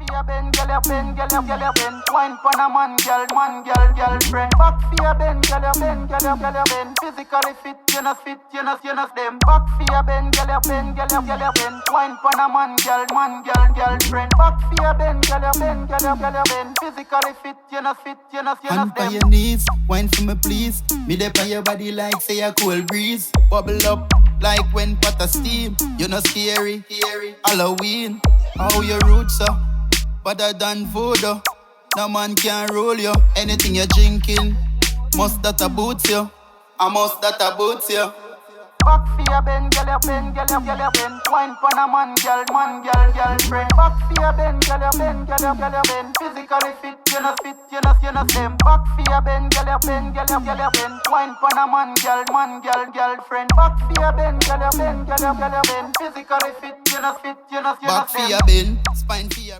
for your bend, girl, your bend, girl, your bend. Wine pon a man, girlfriend. Back for your bend, girl, your bend, girl, your bend. Physically fit, you know them. Back for your bend, girl, your bend, girl, your bend. Wine pon a man, girlfriend. Back for your bend, girl, your bend, girl, your bend. Physically fit, you know Hand them. on your knees, wine for me please. Me dey on your body like say a cool breeze. Bubble up like when pot a steam. You know scary, Halloween. How your roots are, better than voodoo. No man can roll you. Anything you're drinking, must that a boots you. I must that a boots you. Back for your bend, girl, your bend, girl, your bend. Wine pon a man, girlfriend. Back for your bend, girl, your bend, girl, your bend. Physically fit, you know them. Back for your bend, girl, your bend, girl, your bend. Wine pon a man, girlfriend. Back for your bend, girl, your bend, girl, your bend. Physically fit, you know Back for them. your bend, spine for your